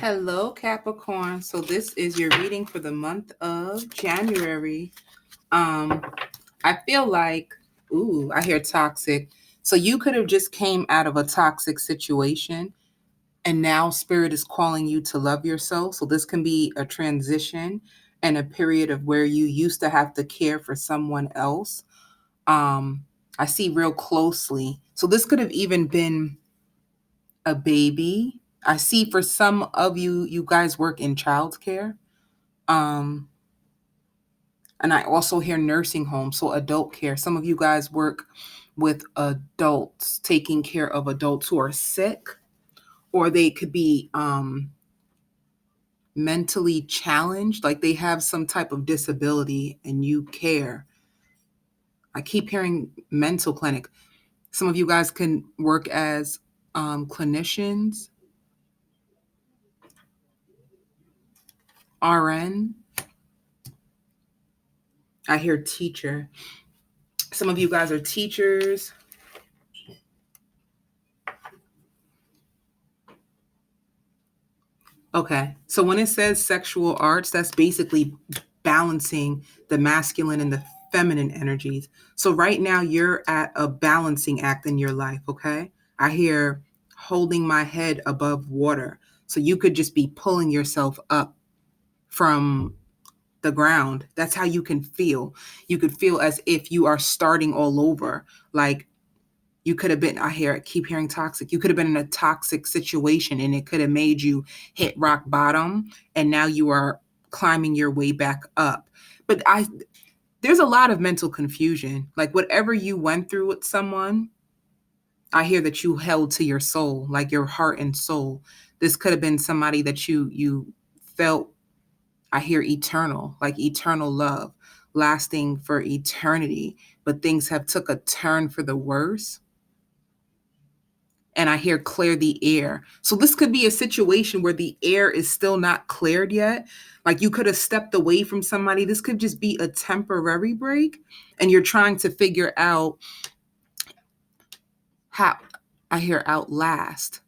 Hello, Capricorn. So this is your reading for the month of January. Um, I feel like, I hear toxic. So you could have just came out of a toxic situation and now spirit is calling you to love yourself. So this can be a transition and a period of where you used to have to care for someone else. Um, I see real closely. So this could have even been a baby. I see for some of you, you guys work in childcare. Um, and I also hear nursing homes, so adult care. Some of you guys work with adults, taking care of adults who are sick, or they could be mentally challenged, like they have some type of disability and you care. I keep hearing mental clinic. Some of you guys can work as clinicians, RN. I hear teacher. Some of you guys are teachers. Okay. So when it says sexual arts, that's basically balancing the masculine and the feminine energies. So right now you're at a balancing act in your life, okay? I hear holding my head above water. So you could just be pulling yourself up from the ground. That's how you can feel. You could feel as if you are starting all over. Like you could have been, keep hearing toxic. You could have been in a toxic situation and it could have made you hit rock bottom and now you are climbing your way back up. But there's a lot of mental confusion. Like whatever you went through with someone, I hear that you held to your soul, like your heart and soul. This could have been somebody that you felt, I hear eternal, like eternal love, lasting for eternity, but things have took a turn for the worse. And I hear clear the air. So this could be a situation where the air is still not cleared yet. Like you could have stepped away from somebody. This could just be a temporary break. And you're trying to figure out how, I hear outlast.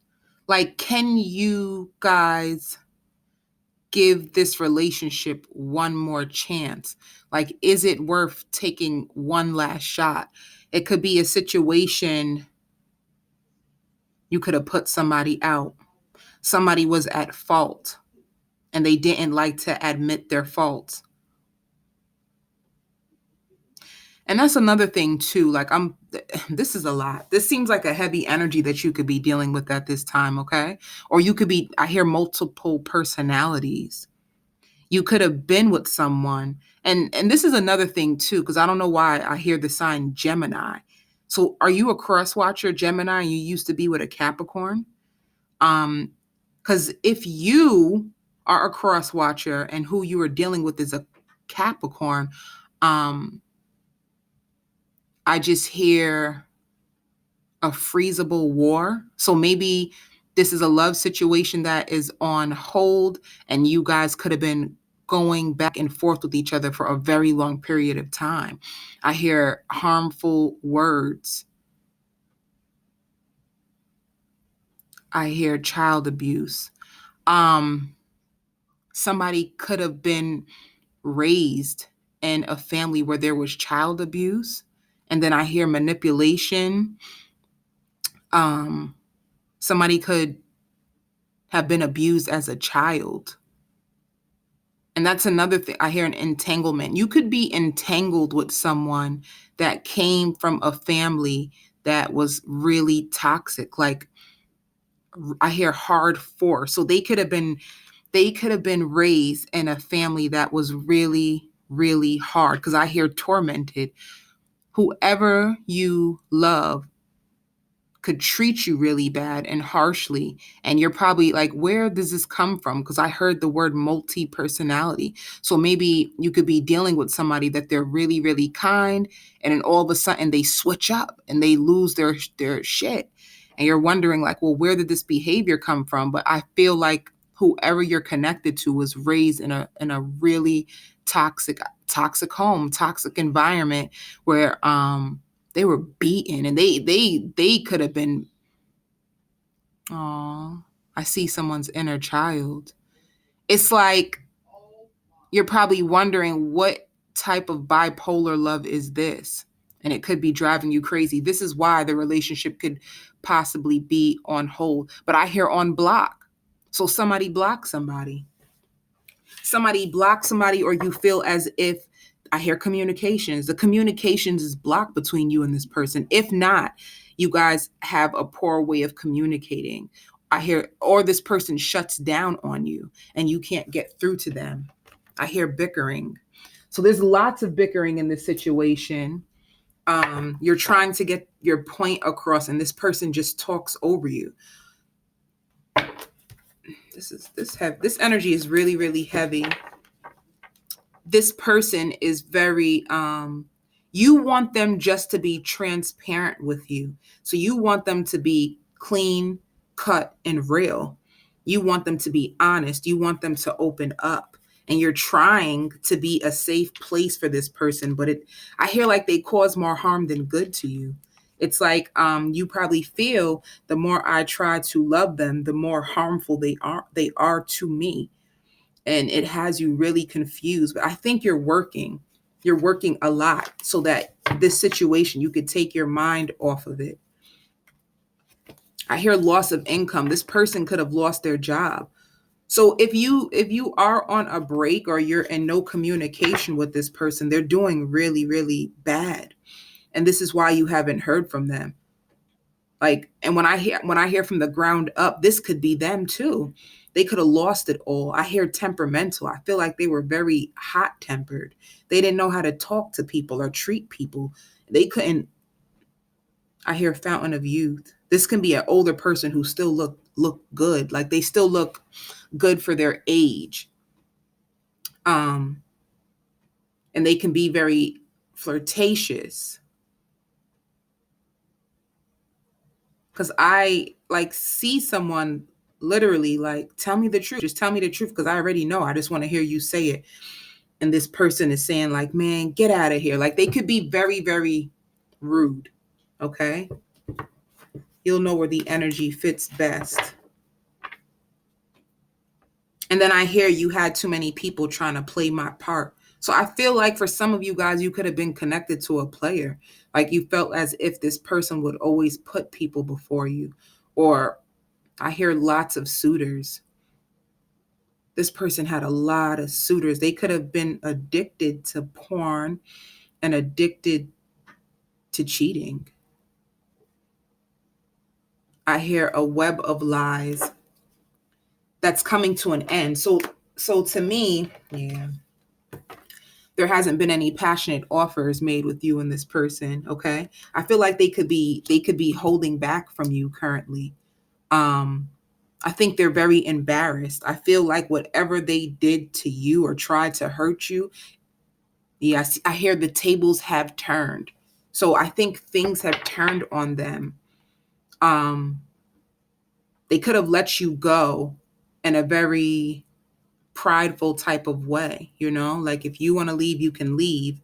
Like, can you guys give this relationship one more chance? Like, is it worth taking one last shot? It could be a situation you could have put somebody out. Somebody was at fault and they didn't like to admit their faults. And that's another thing too. Like this is a lot. This seems like a heavy energy that you could be dealing with at this time, okay? Or you could be, I hear multiple personalities. You could have been with someone. And this is another thing too, because I don't know why I hear the sign Gemini. So are you a cross watcher, Gemini, and you used to be with a Capricorn? Because if you are a cross watcher and who you are dealing with is a Capricorn, um, I just hear a freezable war. So maybe this is a love situation that is on hold, and you guys could have been going back and forth with each other for a very long period of time. I hear harmful words. I hear child abuse. Um, Somebody could have been raised in a family where there was child abuse. And then I hear manipulation. Um, Somebody could have been abused as a child. And that's another thing. I hear an entanglement. You could be entangled with someone that came from a family that was really toxic. Like I hear hard force. So they could have been raised in a family that was really, really hard. Because I hear tormented. Whoever you love could treat you really bad and harshly. And you're probably like, where does this come from? Because I heard the word multi-personality. So maybe you could be dealing with somebody that they're really, really kind. And then all of a sudden they switch up and they lose their shit. And you're wondering like, well, where did this behavior come from? But I feel like whoever you're connected to was raised in a really toxic home, toxic environment where they were beaten and they could have been, aw. I see someone's inner child. It's like you're probably wondering what type of bipolar love is this? And it could be driving you crazy. This is why the relationship could possibly be on hold. But I hear on block. So somebody blocks somebody. Somebody blocks somebody, or you feel as if I hear communications. The communications is blocked between you and this person. If not, you guys have a poor way of communicating. I hear, or this person shuts down on you and you can't get through to them. I hear bickering. So there's lots of bickering in this situation. You're trying to get your point across and this person just talks over you. This energy is really, really heavy. This person is very you want them just to be transparent with you. So you want them to be clean, cut, and real. You want them to be honest. You want them to open up. And you're trying to be a safe place for this person, but I hear like they cause more harm than good to you. It's like you probably feel the more I try to love them, the more harmful they are to me, and it has you really confused. But I think you're working a lot so that this situation, you could take your mind off of it. I hear loss of income. This person could have lost their job. So if you are on a break or you're in no communication with this person, they're doing really, really bad. And this is why you haven't heard from them. Like, and when I hear from the ground up, this could be them too. They could have lost it all. I hear temperamental. I feel like they were very hot tempered. They didn't know how to talk to people or treat people. They couldn't. I hear fountain of youth. This can be an older person who still look good. Like they still look good for their age. Um, and they can be very flirtatious. Because I like see someone literally like, tell me the truth. Just tell me the truth because I already know. I just want to hear you say it. And this person is saying like, man, get out of here. Like they could be very, very rude. Okay. You'll know where the energy fits best. And then I hear you had too many people trying to play my part. So I feel like for some of you guys, you could have been connected to a player. Like you felt as if this person would always put people before you. Or I hear lots of suitors. This person had a lot of suitors. They could have been addicted to porn and addicted to cheating. I hear a web of lies that's coming to an end. So to me, yeah, there hasn't been any passionate offers made with you and this person, okay? I feel like they could be holding back from you currently. Um I think they're very embarrassed. I feel like whatever they did to you or tried to hurt you, yes, I hear the tables have turned. So I think things have turned on them. Um, they could have let you go in a very prideful type of way, like if you want to leave, you can leave,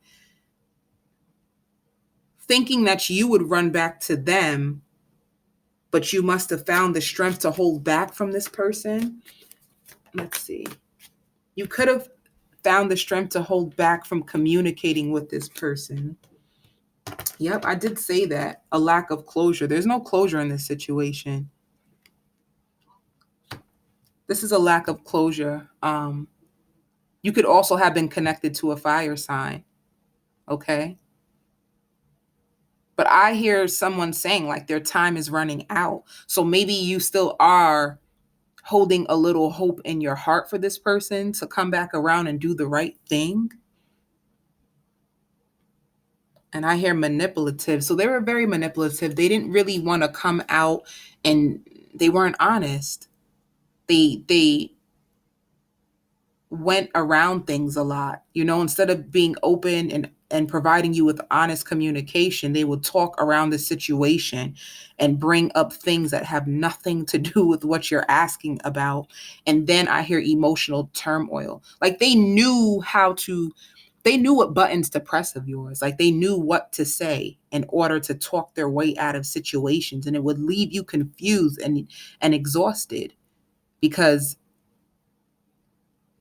thinking that you would run back to them, but you must have found the strength to hold back from this person. Let's see. You could have found the strength to hold back from communicating with this person. Yep, I did say that. A lack of closure. There's no closure in this situation. This is a lack of closure. You could also have been connected to a fire sign. Okay. But I hear someone saying like their time is running out. So maybe you still are holding a little hope in your heart for this person to come back around and do the right thing. And I hear manipulative. So they were very manipulative. They didn't really want to come out, and they weren't honest. They went around things a lot. Instead of being open and providing you with honest communication, they would talk around the situation and bring up things that have nothing to do with what you're asking about. And then I hear emotional turmoil. Like they knew what buttons to press of yours. Like they knew what to say in order to talk their way out of situations, and it would leave you confused and exhausted. because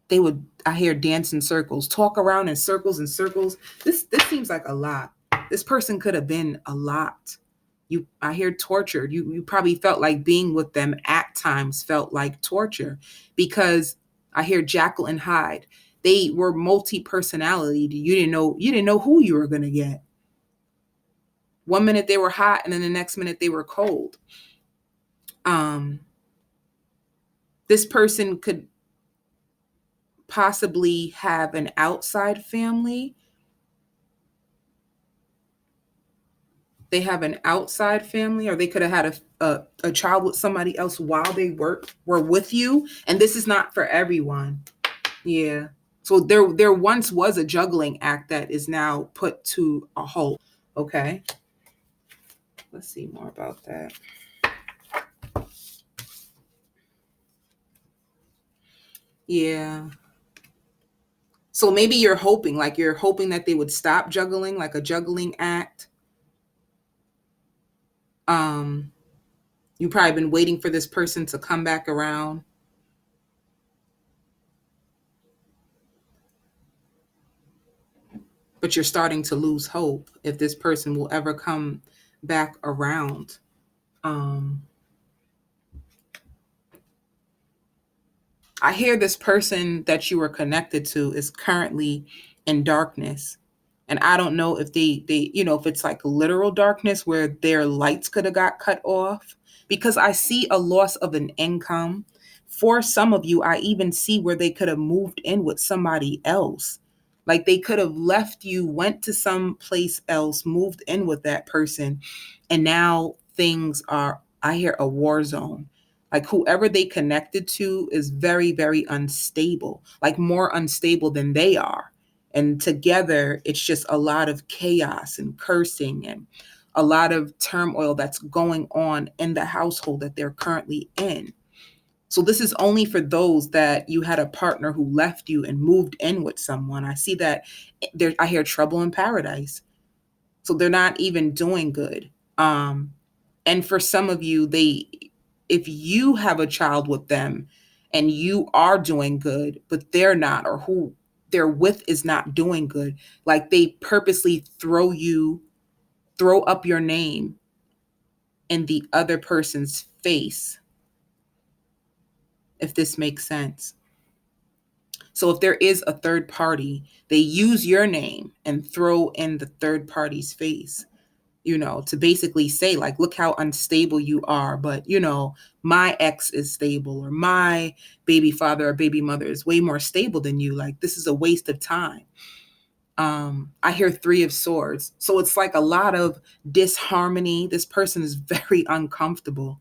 they would, I hear, dance in circles, talk around in circles and circles. This seems like a lot. This person could have been a lot. I hear tortured. You probably felt like being with them at times felt like torture, because I hear Jackal and Hyde. They were multi-personality. You didn't know who you were gonna get. One minute they were hot, and then the next minute they were cold. Um, this person could possibly have an outside family. They have an outside family, or they could have had a child with somebody else while they were with you. And this is not for everyone. Yeah. So there once was a juggling act that is now put to a halt. Okay. Let's see more about that. Yeah. So maybe you're hoping that they would stop juggling, like a juggling act. Um, you've probably been waiting for this person to come back around, but you're starting to lose hope if this person will ever come back around. Um, I hear this person that you were connected to is currently in darkness. And I don't know if if it's like literal darkness where their lights could have got cut off, because I see a loss of an income. For some of you, I even see where they could have moved in with somebody else. Like they could have left you, went to some place else, moved in with that person, and now things are, I hear, a war zone. Like whoever they connected to is very, very unstable, like more unstable than they are. And together, it's just a lot of chaos and cursing and a lot of turmoil that's going on in the household that they're currently in. So this is only for those that you had a partner who left you and moved in with someone. I see that there. I hear trouble in paradise. So they're not even doing good. And for some of you, if you have a child with them and you are doing good, but they're not, or who they're with is not doing good, like they purposely throw up your name in the other person's face, if this makes sense. So if there is a third party, they use your name and throw in the third party's face, to basically say, like, look how unstable you are. But, my ex is stable, or my baby father or baby mother is way more stable than you. Like, this is a waste of time. I hear Three of Swords. So it's like a lot of disharmony. This person is very uncomfortable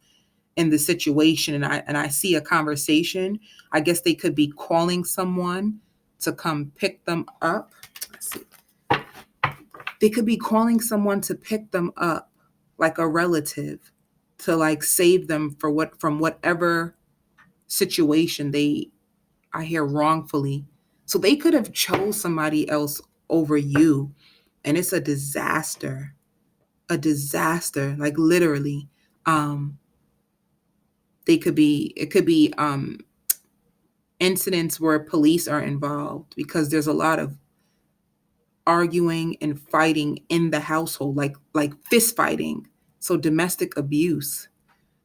in the situation. And I see a conversation. I guess they could be calling someone to come pick them up. Let's see. They could be calling someone to pick them up, like a relative, to like save them from whatever situation they, I hear, wrongfully. So they could have chose somebody else over you, and it's a disaster. A disaster, like literally. Um it could be incidents where police are involved, because there's a lot of arguing and fighting in the household, like fist fighting. So domestic abuse.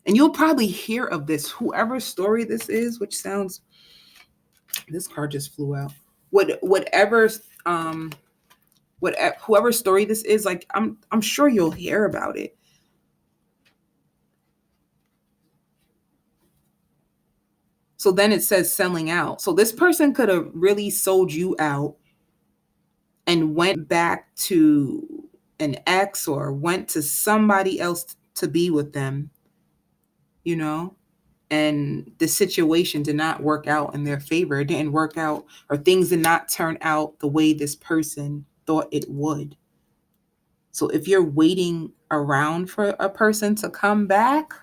And you'll probably hear of this, whoever story this is, which sounds, this car just flew out. Whatever um whoever story this is, like I'm sure you'll hear about it. So then it says selling out. So this person could have really sold you out and went back to an ex, or went to somebody else to be with them, you know? And the situation did not work out in their favor. It didn't work out, or things did not turn out the way this person thought it would. So if you're waiting around for a person to come back,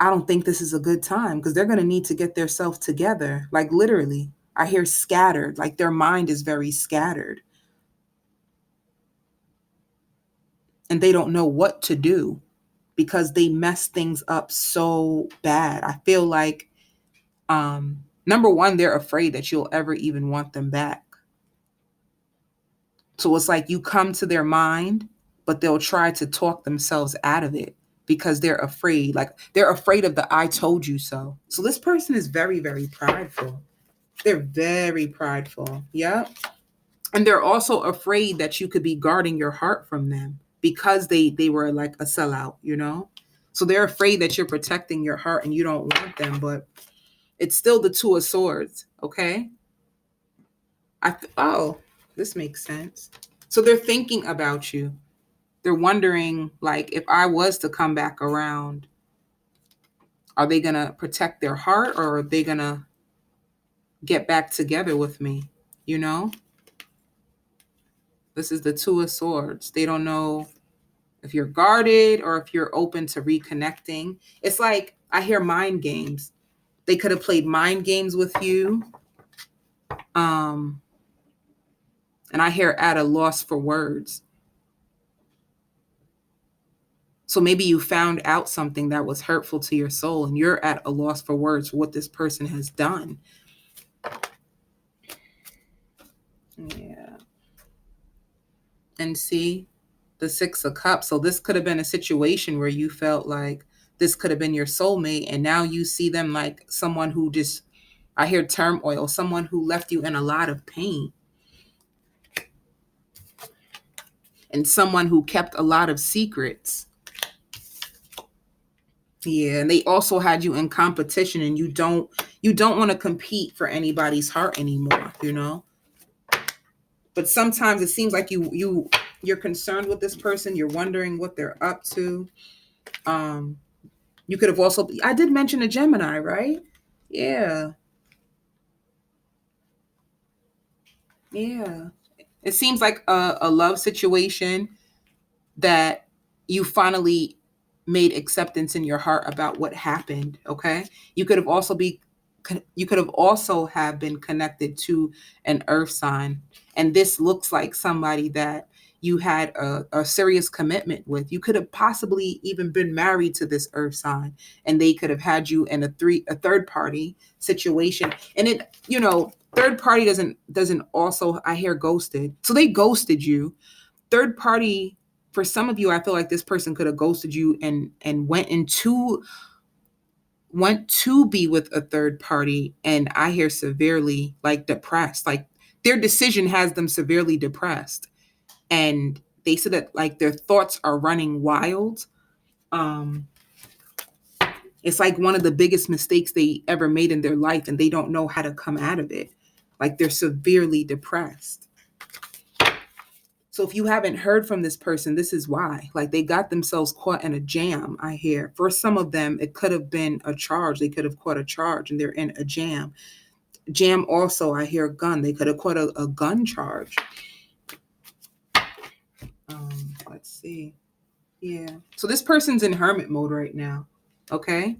I don't think this is a good time, because they're going to need to get their self together. Like literally, I hear scattered, like their mind is very scattered and they don't know what to do, because they mess things up so bad. I feel like Number one, they're afraid that you'll ever even want them back. So it's like you come to their mind, but they'll try to talk themselves out of it because they're afraid. Like they're afraid of the I told you so. So this person is very, very prideful. They're very prideful. Yep. And they're also afraid that you could be guarding your heart from them because they were like a sellout, you know? So they're afraid that you're protecting your heart and you don't want them, but it's still the two of swords, okay? Oh, this makes sense. So they're thinking about you. They're wondering, like, if I was to come back around, are they gonna protect their heart or are they gonna get back together with me? You know, this is the two of swords. They don't know if you're guarded or if you're open to reconnecting. It's like I hear mind games. They could have played mind games with you. Um, and I hear at a loss for words. So maybe you found out something that was hurtful to your soul and you're at a loss for words for what this person has done. Yeah. And see the Six of Cups. So this could have been a situation where you felt like this could have been your soulmate. And now you see them like someone who just, I hear turmoil, someone who left you in a lot of pain. And someone who kept a lot of secrets. Yeah, and they also had you in competition and you don't want to compete for anybody's heart anymore, you know? But sometimes it seems like you're concerned with this person, you're wondering what they're up to. Um you could have also, I did mention a Gemini, right? Yeah. Yeah. It seems like a love situation that you finally made acceptance in your heart about what happened, okay? You could have also be you could have also have been connected to an earth sign, and this looks like somebody that you had a serious commitment with. You could have possibly even been married to this earth sign, and they could have had you in a third party situation. And it, third party doesn't also, I hear, ghosted. So they ghosted you. Third party, for some of you, I feel like this person could have ghosted you and went to be with a third party, and I hear severely like depressed. Like their decision has them severely depressed. And they said that like their thoughts are running wild. Um it's like one of the biggest mistakes they ever made in their life and they don't know how to come out of it. Like they're severely depressed. So if you haven't heard from this person, this is why. Like they got themselves caught in a jam, I hear. For some of them, it could have been a charge. They could have caught a charge and they're in a jam. Jam also, I hear gun. They could have caught a gun charge. Let's see. Yeah. So this person's in hermit mode right now. Okay.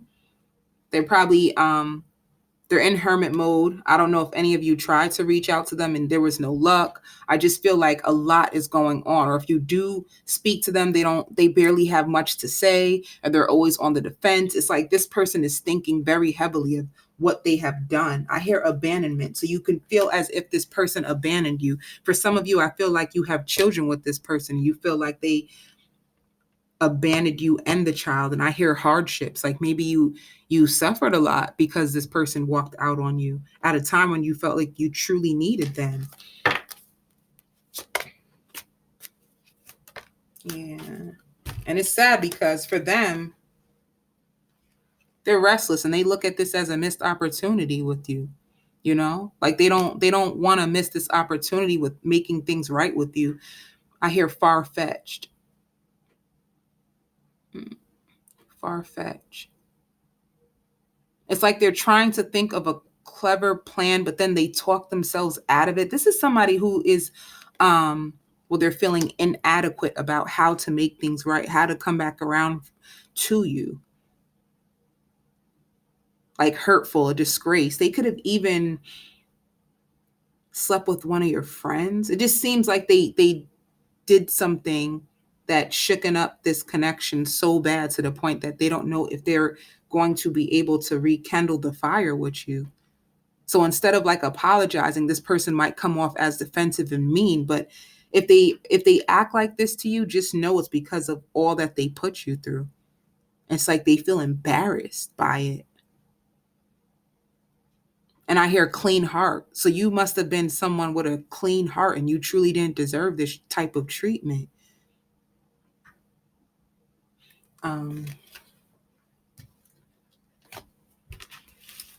They're probably they're in hermit mode. I don't know if any of you tried to reach out to them and there was no luck. I just feel like a lot is going on. Or if you do speak to them, they barely have much to say, and they're always on the defense. It's like this person is thinking very heavily of what they have done. I hear abandonment. So you can feel as if this person abandoned you. For some of you, I feel like you have children with this person. You feel like they abandoned you and the child, and I hear hardships, like maybe you suffered a lot because this person walked out on you at a time when you felt like you truly needed them. Yeah. And it's sad because for them, they're restless and they look at this as a missed opportunity with you. Like they don't want to miss this opportunity with making things right with you. I hear far-fetched. Far-fetched. It's like they're trying to think of a clever plan, but then they talk themselves out of it. This is somebody who is, they're feeling inadequate about how to make things right, how to come back around to you. Like hurtful, a disgrace. They could have even slept with one of your friends. It just seems like they did something that shooken up this connection so bad to the point that they don't know if they're going to be able to rekindle the fire with you. So instead of like apologizing, this person might come off as defensive and mean, but if they act like this to you, just know it's because of all that they put you through. It's like they feel embarrassed by it. And I hear clean heart. So you must have been someone with a clean heart and you truly didn't deserve this type of treatment. Um,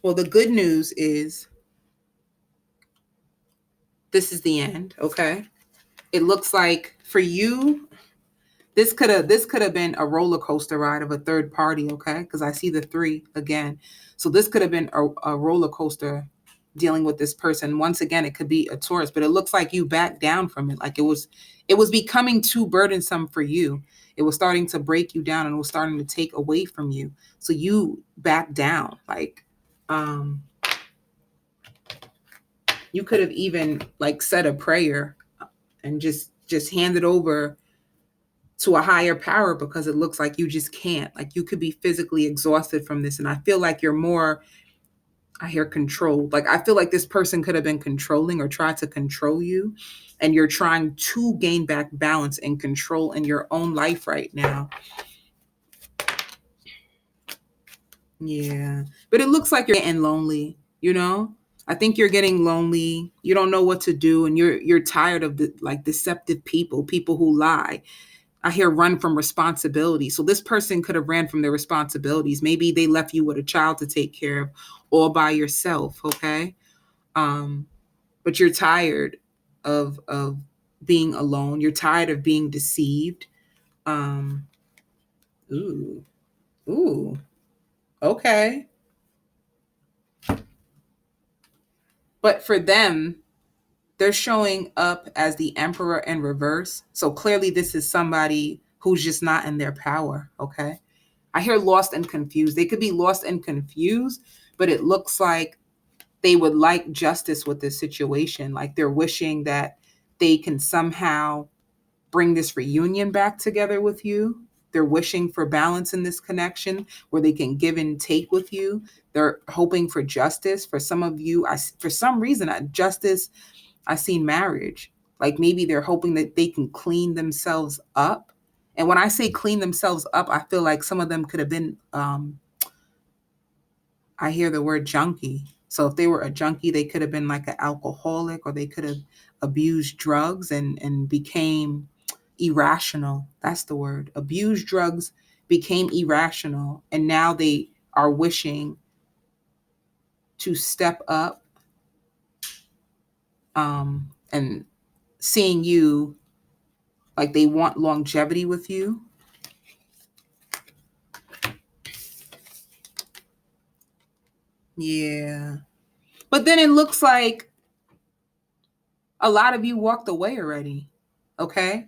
well, the good news is this is the end, okay? It looks like for you, this could have been a roller coaster ride of a third party, okay? Because I see the three again. So this could have been a roller coaster dealing with this person. Once again, it could be a tourist, but it looks like you backed down from it. Like it was becoming too burdensome for you. It was starting to break you down and it was starting to take away from you. So you backed down. Like you could have even like said a prayer and just hand it over to a higher power because it looks like you just can't. Like you could be physically exhausted from this. And I feel like you're more, I hear controlled. Like I feel like this person could have been controlling or tried to control you. And you're trying to gain back balance and control in your own life right now. Yeah. But it looks like you're getting lonely, you know? I think you're getting lonely. You don't know what to do and you're tired of the like deceptive people, people who lie. I hear run from responsibility. So this person could have ran from their responsibilities. Maybe they left you with a child to take care of all by yourself, okay? Um, but you're tired of being alone. You're tired of being deceived. Um, ooh, ooh, okay. But for them, they're showing up as the emperor in reverse. So clearly this is somebody who's just not in their power, okay? I hear lost and confused. They could be lost and confused, but it looks like they would like justice with this situation. Like they're wishing that they can somehow bring this reunion back together with you. They're wishing for balance in this connection where they can give and take with you. They're hoping for justice. For some of you, for some reason, justice, I seen marriage. Like maybe they're hoping that they can clean themselves up. And when I say clean themselves up, I feel like some of them could have been I hear the word junkie. So if they were a junkie, they could have been like an alcoholic or they could have abused drugs and became irrational. That's the word. Abused drugs, became irrational, and now they are wishing to step up and seeing you like they want longevity with you. Yeah. But then it looks like a lot of you walked away already. Okay.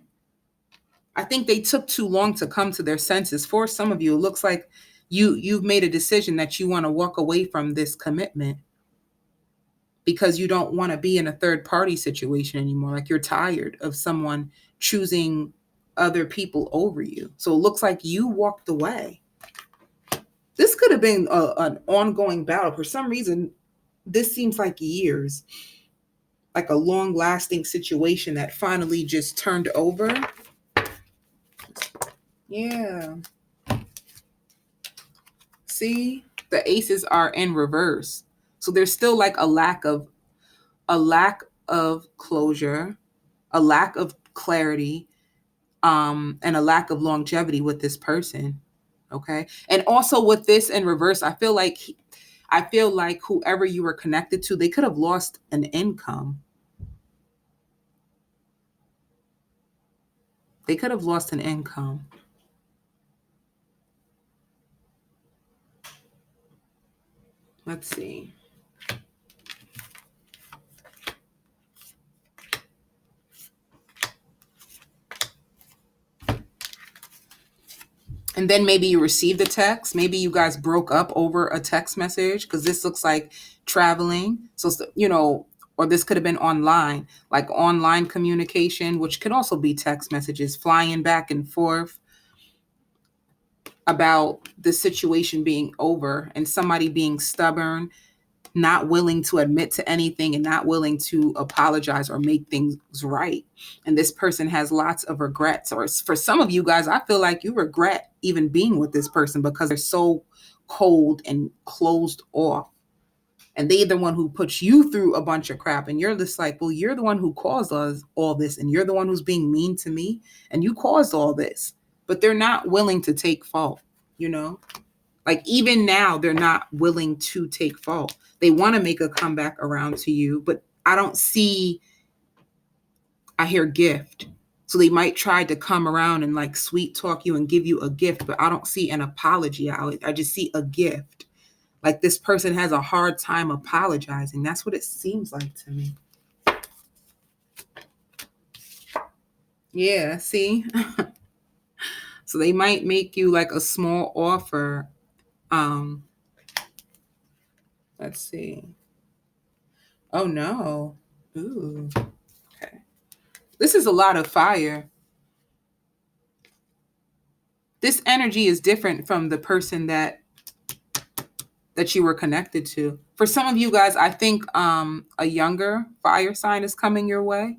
I think they took too long to come to their senses. For some of you, it looks like you've made a decision that you want to walk away from this commitment because you don't want to be in a third party situation anymore. Like you're tired of someone choosing other people over you. So it looks like you walked away. This could have been an ongoing battle. For some reason, this seems like years, like a long lasting situation that finally just turned over. Yeah. See, the aces are in reverse. So there's still like a lack of closure, a lack of clarity, and a lack of longevity with this person. Okay. And also with this in reverse, I feel like whoever you were connected to, they could have lost an income. They could have lost an income. Let's see. And then maybe you received a text. Maybe you guys broke up over a text message because this looks like traveling. So, or this could have been online, like online communication, which could also be text messages, flying back and forth. about the situation being over and somebody being stubborn, not willing to admit to anything and not willing to apologize or make things right. And this person has lots of regrets. Or for some of you guys, I feel like you regret even being with this person because they're so cold and closed off. And they're the one who puts you through a bunch of crap. And you're just like, well, you're the one who caused us all this. And you're the one who's being mean to me. And you caused all this. But they're not willing to take fault, you know? Like even now, they're not willing to take fault. They want to make a comeback around to you, but I hear gift. So they might try to come around and like sweet talk you and give you a gift, but I don't see an apology. I just see a gift. Like this person has a hard time apologizing. That's what it seems like to me. Yeah, see? So they might make you like a small offer. Let's see. Oh no. Ooh. Okay. This is a lot of fire. This energy is different from the person that you were connected to. For some of you guys, I think a younger fire sign is coming your way.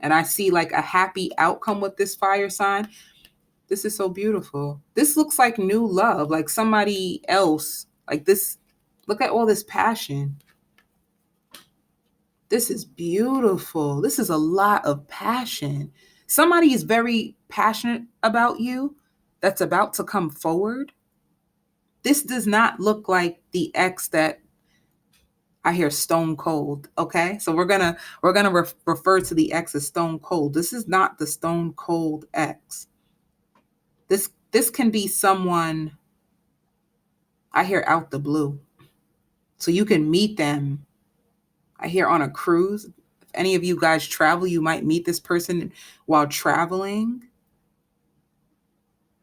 And I see like a happy outcome with this fire sign. This is so beautiful. This looks like new love, like somebody else. Like this, look at all this passion. This is beautiful. This is a lot of passion. Somebody is very passionate about you that's about to come forward. This does not look like the ex that I hear stone cold. Okay. So we're going to refer to the ex as stone cold. This is not the stone cold ex. This can be someone I hear out the blue. So you can meet them. I hear on a cruise. If any of you guys travel, you might meet this person while traveling.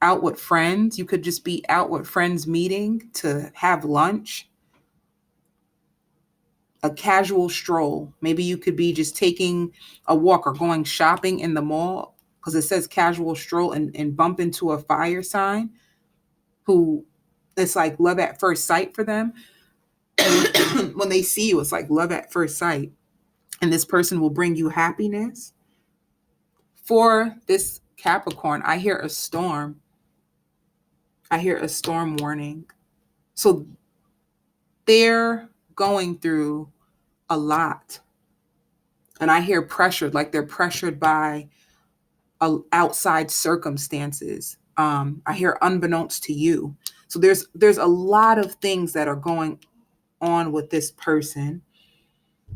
Out with friends. You could just be out with friends meeting to have lunch. A casual stroll. Maybe you could be just taking a walk or going shopping in the mall because it says casual stroll and bump into a fire sign who it's like love at first sight for them. When they see you, it's like love at first sight. And this person will bring you happiness. For this Capricorn, I hear a storm. I hear a storm warning. So they're going through a lot. And I hear pressured, like they're pressured by outside circumstances. I hear unbeknownst to you. So there's a lot of things that are going on with this person.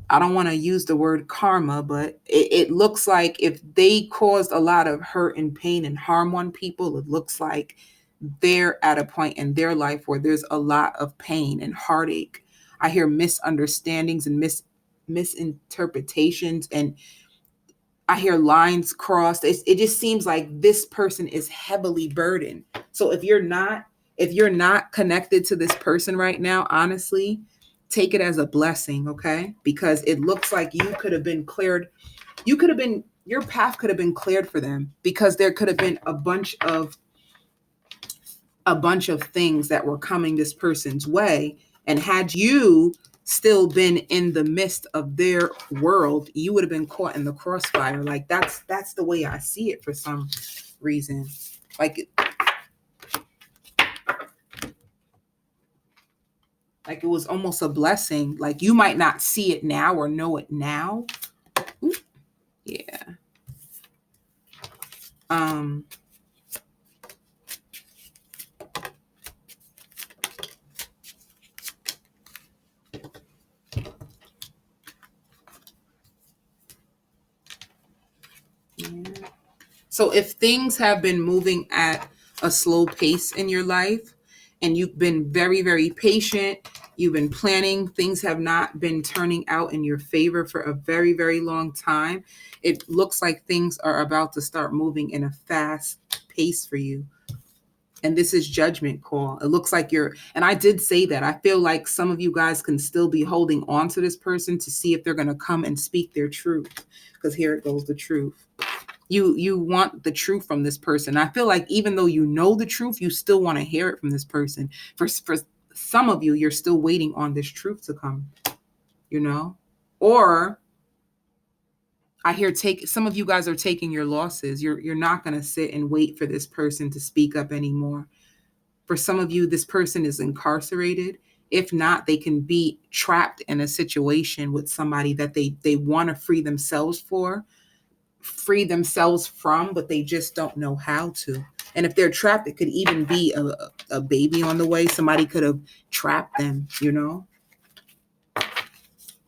I don't want to use the word karma, but it looks like if they caused a lot of hurt and pain and harm on people, it looks like they're at a point in their life where there's a lot of pain and heartache. I hear misunderstandings and misinterpretations, and I hear lines crossed. It just seems like this person is heavily burdened. So if you're not connected to this person right now, honestly, take it as a blessing, okay? Because it looks like you could have been cleared. Your path could have been cleared for them because there could have been a bunch of things that were coming this person's way. And had you still been in the midst of their world, you would have been caught in the crossfire. Like that's the way I see it for some reason. Like it was almost a blessing. Like you might not see it now or know it now. Ooh, yeah. Yeah. So if things have been moving at a slow pace in your life and you've been very, very patient, you've been planning, things have not been turning out in your favor for a very, very long time, it looks like things are about to start moving in a fast pace for you. And this is judgment call. It looks like and I did say that. I feel like some of you guys can still be holding on to this person to see if they're going to come and speak their truth. Because here it goes, the truth. You want the truth from this person. I feel like even though you know the truth, you still want to hear it from this person. For some of you, you're still waiting on this truth to come, you know? Or I hear take some of you guys are taking your losses. You're not going to sit and wait for this person to speak up anymore. For some of you, this person is incarcerated. If not, they can be trapped in a situation with somebody that they want to free themselves from, but they just don't know how to. And if they're trapped, it could even be a baby on the way. Somebody could have trapped them, you know?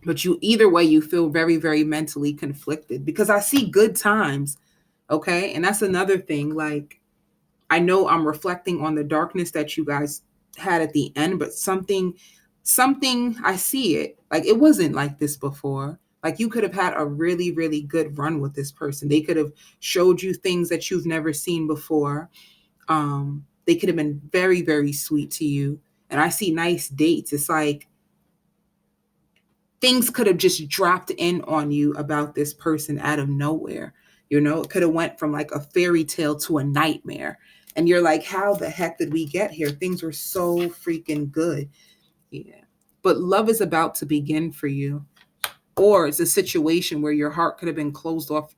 But you, either way, you feel very, very mentally conflicted because I see good times. Okay. And that's another thing. Like, I know I'm reflecting on the darkness that you guys had at the end, but something, I see it. Like, it wasn't like this before. Like, you could have had a really, really good run with this person. They could have showed you things that you've never seen before. They could have been very, very sweet to you. And I see nice dates. It's like things could have just dropped in on you about this person out of nowhere. You know, it could have went from like a fairy tale to a nightmare. And you're like, how the heck did we get here? Things were so freaking good. Yeah. But love is about to begin for you. Or it's a situation where your heart could have been closed off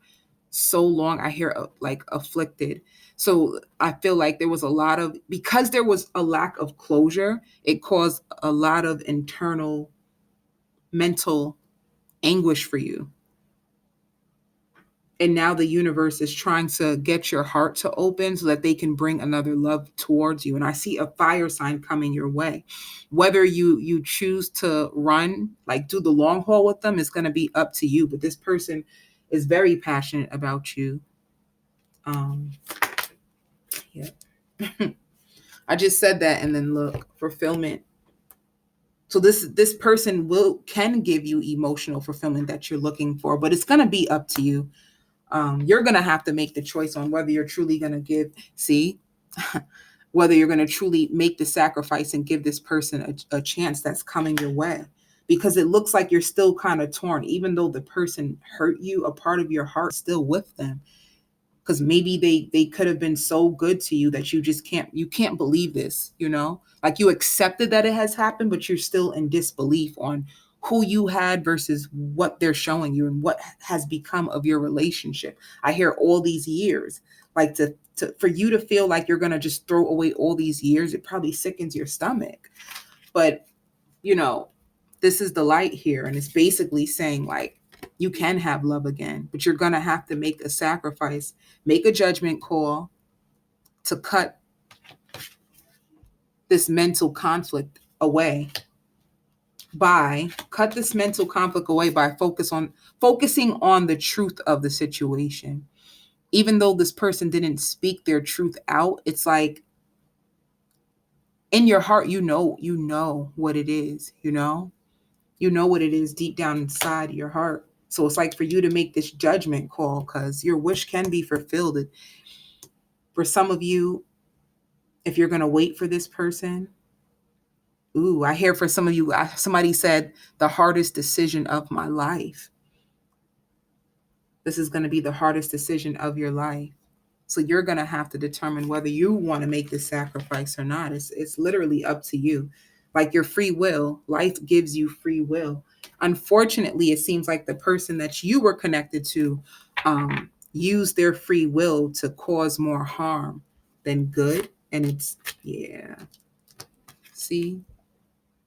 so long. I hear like afflicted. So I feel like there was a lot of, because there was a lack of closure, it caused a lot of internal mental anguish for you. And now the universe is trying to get your heart to open so that they can bring another love towards you. And I see a fire sign coming your way. Whether you choose to run, like do the long haul with them, is going to be up to you. But this person is very passionate about you. Yeah. I just said that, and then look, fulfillment. So this person can give you emotional fulfillment that you're looking for, but it's going to be up to you. You're going to have to make the choice on whether you're truly going to whether you're going to truly make the sacrifice and give this person a chance that's coming your way. Because it looks like you're still kind of torn, even though the person hurt you, a part of your heart is still with them. Because maybe they could have been so good to you that you can't believe this, you know? Like, you accepted that it has happened, but you're still in disbelief on who you had versus what they're showing you and what has become of your relationship. I hear all these years. Like, for you to feel like you're gonna just throw away all these years, it probably sickens your stomach. But you know, this is the light here, and it's basically saying, like, you can have love again, but you're going to have to make a sacrifice, make a judgment call to this mental conflict away cut this mental conflict away by focusing on the truth of the situation. Even though this person didn't speak their truth out, it's like in your heart, you know what it is, you know what it is deep down inside your heart. So it's like for you to make this judgment call, because your wish can be fulfilled. For some of you, if you're going to wait for this person, ooh, I hear for some of you, somebody said the hardest decision of my life. This is going to be the hardest decision of your life. So you're going to have to determine whether you want to make this sacrifice or not. It's literally up to you. Like your free will, life gives you free will. Unfortunately, it seems like the person that you were connected to used their free will to cause more harm than good. And yeah. See,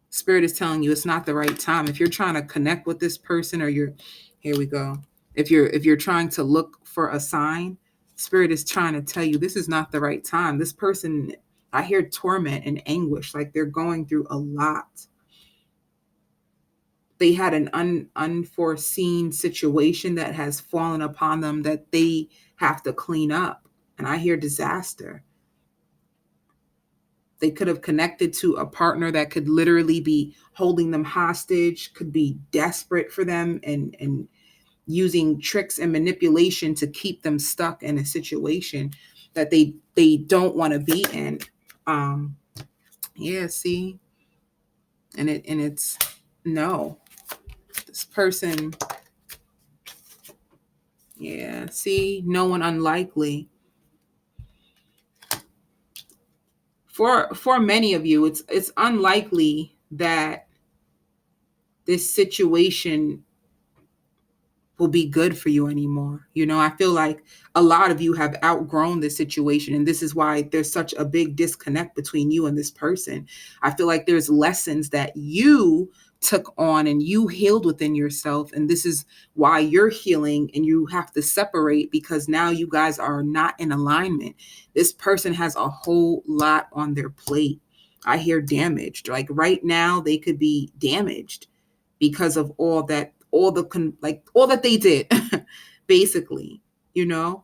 Spirit is telling you it's not the right time. If you're trying to connect with this person, or here we go. If you're trying to look for a sign, Spirit is trying to tell you this is not the right time. This person, I hear torment and anguish, like they're going through a lot. They had an unforeseen situation that has fallen upon them that they have to clean up. And I hear disaster. They could have connected to a partner that could literally be holding them hostage, could be desperate for them, and using tricks and manipulation to keep them stuck in a situation that they don't want to be in. Yeah, see, it's no. This person, Yeah. See, no one unlikely. For many of you, it's unlikely that this situation will be good for you anymore. I feel like a lot of you have outgrown this situation, and this is why there's such a big disconnect between you and this person. I feel like there's lessons that you took on and you healed within yourself, and this is why you're healing and you have to separate, because now you guys are not in alignment. This person has a whole lot on their plate. I hear damaged. Like right now, they could be damaged because of all that they did. Basically,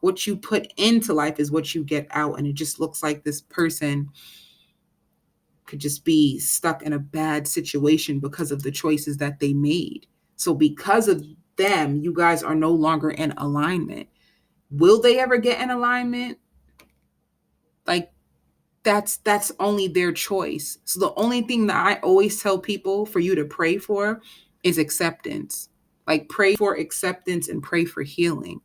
what you put into life is what you get out, and it just looks like this person could just be stuck in a bad situation because of the choices that they made. So because of them, you guys are no longer in alignment. Will they ever get in alignment? Like, that's only their choice. So the only thing that I always tell people for you to pray for is acceptance. Like, pray for acceptance and pray for healing.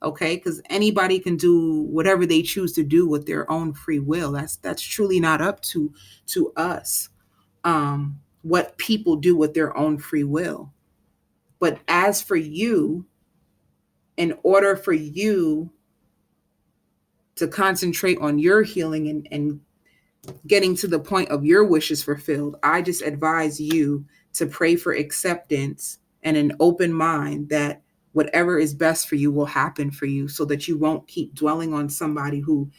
Okay? Because anybody can do whatever they choose to do with their own free will. That's truly not up to us. What people do with their own free will. But as for you, in order for you to concentrate on your healing and getting to the point of your wishes fulfilled, I just advise you to pray for acceptance and an open mind that whatever is best for you will happen for you, so that you won't keep dwelling on somebody who's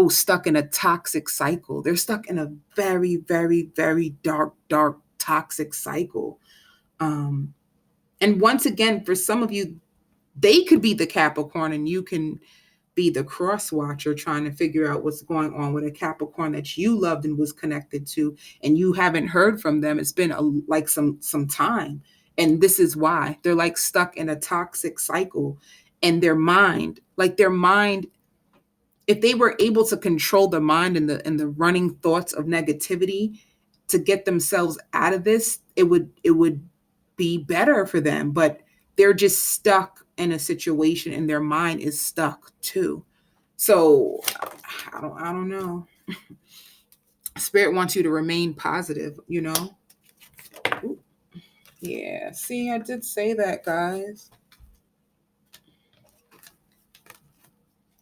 stuck in a toxic cycle. They're stuck in a very, very, very dark toxic cycle. And once again, for some of you, they could be the Capricorn and you can be the cross watcher trying to figure out what's going on with a Capricorn that you loved and was connected to, and you haven't heard from them. It's been like some time, and this is why they're like stuck in a toxic cycle. And their mind, if they were able to control the mind and the running thoughts of negativity to get themselves out of this, it would be better for them. But they're just stuck in a situation and their mind is stuck too. So I don't know. Spirit wants you to remain positive. Ooh, yeah. See, I did say that, guys.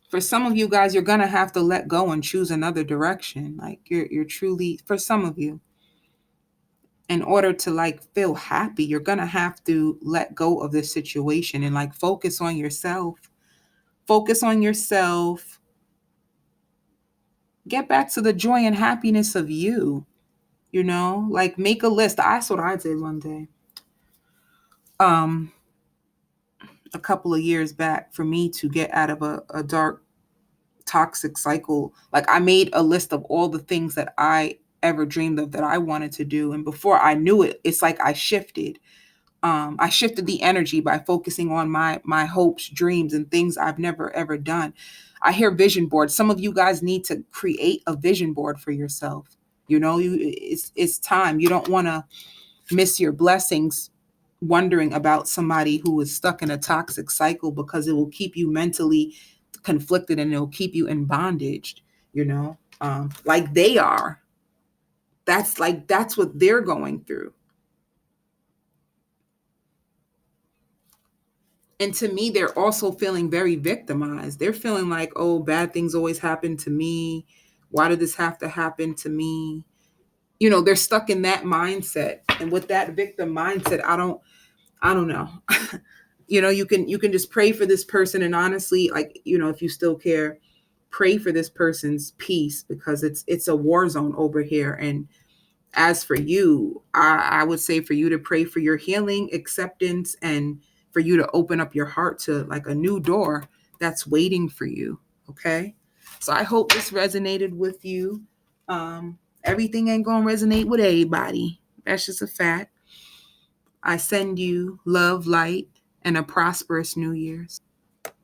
For some of you guys, you're gonna have to let go and choose another direction. Like you're truly, for some of you, in order to like feel happy, you're gonna have to let go of this situation and like focus on yourself. Focus on yourself. Get back to the joy and happiness of you. Like make a list. That's what I did one day. Um, a couple of years back, for me to get out of a dark toxic cycle. Like I made a list of all the things that I ever dreamed of that I wanted to do. And before I knew it, it's like I shifted. I shifted the energy by focusing on my hopes, dreams, and things I've never ever done. I hear vision boards. Some of you guys need to create a vision board for yourself. It's time. You don't want to miss your blessings wondering about somebody who is stuck in a toxic cycle, because it will keep you mentally conflicted and it'll keep you in bondage, like they are. That's what they're going through. And to me, they're also feeling very victimized. They're feeling like, oh, bad things always happen to me. Why did this have to happen to me? They're stuck in that mindset. And with that victim mindset, I don't know. You can just pray for this person, and honestly, like, if you still care, pray for this person's peace, because it's a war zone over here. And as for you, I would say for you to pray for your healing, acceptance, and for you to open up your heart to like a new door that's waiting for you. Okay. So I hope this resonated with you. Everything ain't gonna resonate with everybody. That's just a fact. I send you love, light, and a prosperous New Year's.